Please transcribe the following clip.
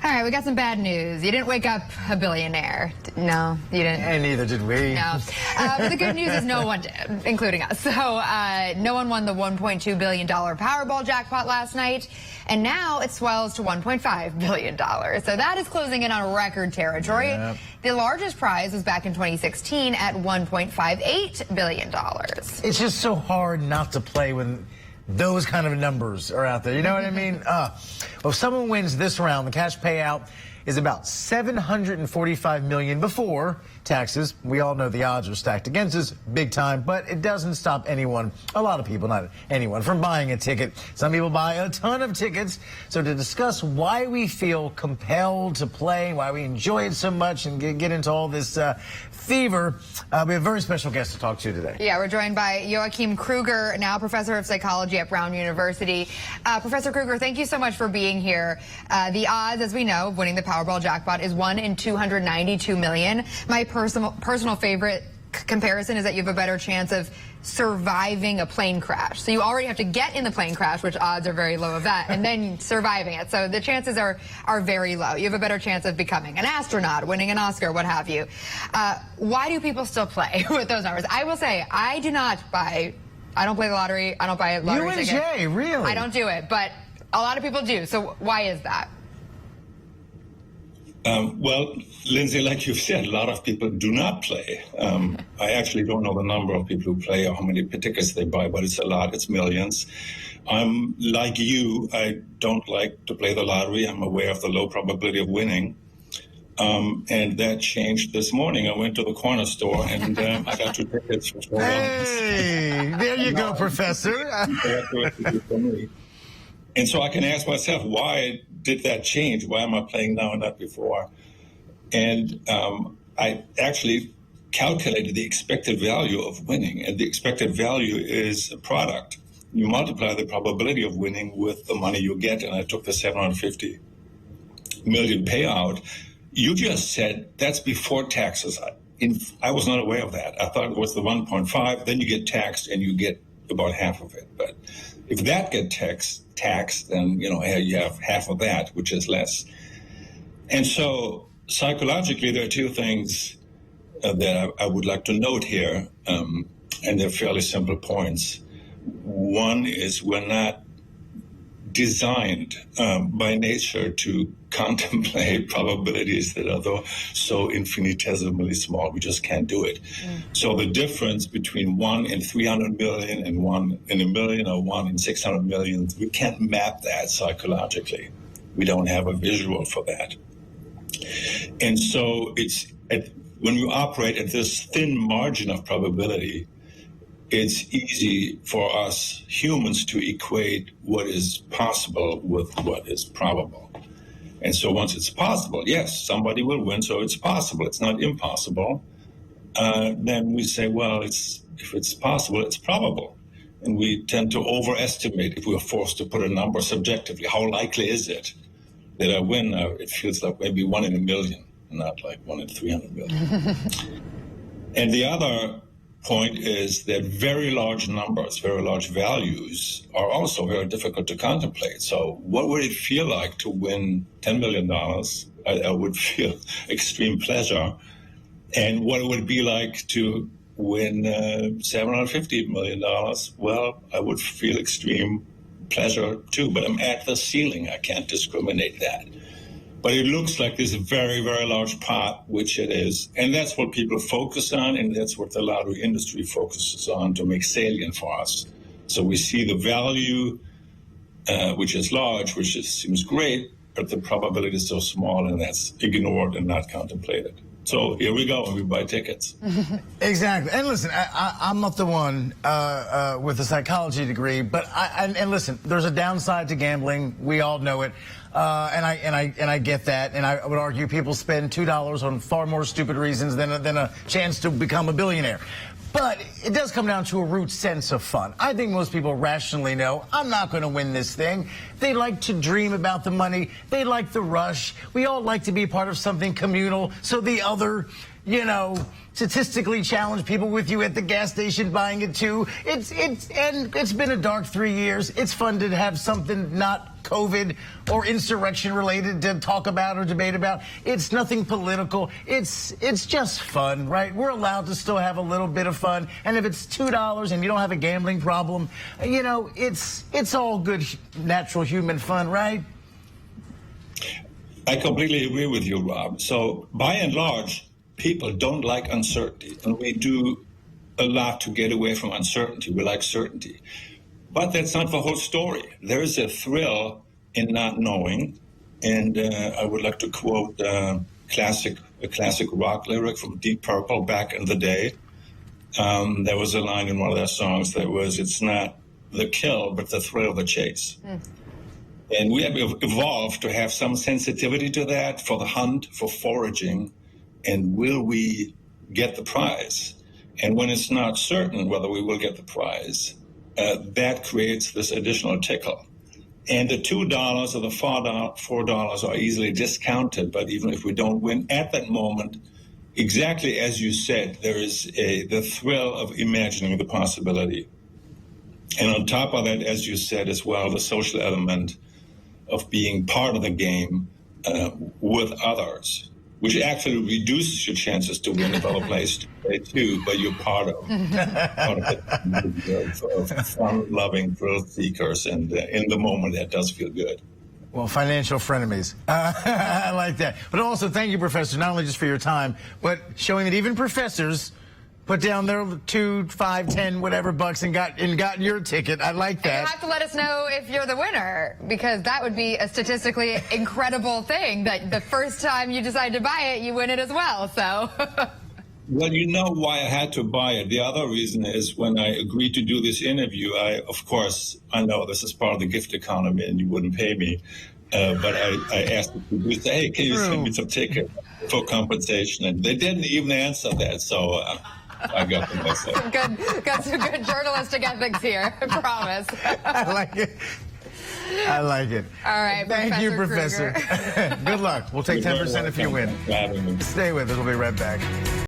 All right, we got some bad news. You didn't wake up a billionaire. No, you didn't. And neither did we. No. But the good news is no one did, including us. So no one won the $1.2 billion Powerball Jackpot last night. And now it swells to $1.5 billion. So that is closing in on record territory. Yep. The largest prize was back in 2016 at $1.58 billion. It's just so hard not to play when those kind of numbers are out there. You know what I mean? Well, if someone wins this round, the cash payout is about $745 million before taxes. We all know the odds are stacked against us big time, but it doesn't stop anyone, a lot of people, not anyone, from buying a ticket. Some people buy a ton of tickets. So to discuss why we feel compelled to play, why we enjoy it so much, and get into all this fever, we have a very special guest to talk to today. Yeah, we're joined by Joachim Krueger, now professor of psychology at Brown University. Professor Krueger, thank you so much for being here. The odds, as we know, of winning the Powerball Jackpot is 1 in 292 million. My personal favorite comparison is that you have a better chance of surviving a plane crash. So you already have to get in the plane crash, which odds are very low of that, and then surviving it. So the chances are very low. You have a better chance of becoming an astronaut, winning an Oscar, what have you. Why do people still play with those numbers? I will say, I don't play the lottery. I don't buy lottery tickets. You and Jay, really? I don't do it, but a lot of people do. So why is that? Well, Lindsay, like you've said, a lot of people do not play. I actually don't know the number of people who play or how many tickets they buy, but it's a lot. It's millions. Like you, I don't like to play the lottery. I'm aware of the low probability of winning. And that changed this morning. I went to the corner store and I got 2 tickets for $4. Hey, there you go, Professor. And so I can ask myself, why did that change? Why am I playing now and not before? And I actually calculated the expected value of winning. And the expected value is a product. You multiply the probability of winning with the money you get. And I took the 750 million payout. You just said that's before taxes. I was not aware of that. I thought it was the 1.5. Then you get taxed and you get about half of it. But if that gets taxed, then you have half of that, which is less. And so psychologically, there are 2 things that I would like to note here, and they're fairly simple points. One is we're not designed by nature to contemplate probabilities that are so infinitesimally small. We just can't do it. So the difference between 1 in 300 million and 1 in a million or 1 in 600 million, we can't map that psychologically. We don't have a visual for that. And so when we operate at this thin margin of probability, it's easy for us humans to equate what is possible with what is probable. And so once it's possible, yes, somebody will win, so it's possible. It's not impossible. Then we say, well, if it's possible, it's probable. And we tend to overestimate if we're forced to put a number subjectively. How likely is it that I win? It feels like maybe 1 in a million, not like 1 in 300 million. And the other point is that very large numbers, very large values are also very difficult to contemplate. So what would it feel like to win $10 million? I would feel extreme pleasure. And what it would be like to win $750 million? Well, I would feel extreme pleasure too, but I'm at the ceiling. I can't discriminate that. But it looks like there's a very, very large pot, which it is. And that's what people focus on, and that's what the lottery industry focuses on to make salient for us. So we see the value, which is large, seems great, but the probability is so small, and that's ignored and not contemplated. So here we go, and we buy tickets. Exactly. And listen, I'm not the one with a psychology degree, but and listen, there's a downside to gambling. We all know it. And I get that, and I would argue people spend $2 on far more stupid reasons than a chance to become a billionaire. But it does come down to a root sense of fun. I think most people rationally know, I'm not going to win this thing. They like to dream about the money. They like the rush. We all like to be part of something communal. So the other, statistically challenged people with you at the gas station buying it too. It's been a dark 3 years. It's fun to have something not COVID or insurrection related to talk about or debate about. It's nothing political. It's just fun, right? We're allowed to still have a little bit of fun. And if it's $2 and you don't have a gambling problem, you know, it's all good, natural human fun, right? I completely agree with you, Rob. So by and large, people don't like uncertainty, and we do a lot to get away from uncertainty. We like certainty. But that's not the whole story. There is a thrill in not knowing, and I would like to quote a classic rock lyric from Deep Purple back in the day. There was a line in one of their songs that was, "It's not the kill, but the thrill of the chase." And we have evolved to have some sensitivity to that, for the hunt, for foraging, and will we get the prize? And when it's not certain whether we will get the prize, that creates this additional tickle. And the $2 or the $4 are easily discounted, but even if we don't win at that moment, exactly as you said, there is the thrill of imagining the possibility. And on top of that, as you said as well, the social element of being part of the game with others, which actually reduces your chances to win if other players play too, but you're part of fun-loving thrill seekers, and in the moment that does feel good. Well, financial frenemies. I like that. But also, thank you, Professor, not only just for your time, but showing that even professors put down their $2, $5, $10, whatever bucks and got your ticket. I like that. And you have to let us know if you're the winner, because that would be a statistically incredible thing, that the first time you decide to buy it, you win it as well. So. Well, you know why I had to buy it. The other reason is when I agreed to do this interview, of course, I know this is part of the gift economy and you wouldn't pay me, but I asked the producer, hey, can you send me some tickets for compensation? And they didn't even answer that, so I got them myself. Got some good journalistic ethics here, I promise. I like it. I like it. All right, Thank you, Professor. Good luck. We'll take 10% if you win. Stay with us. We'll be right back.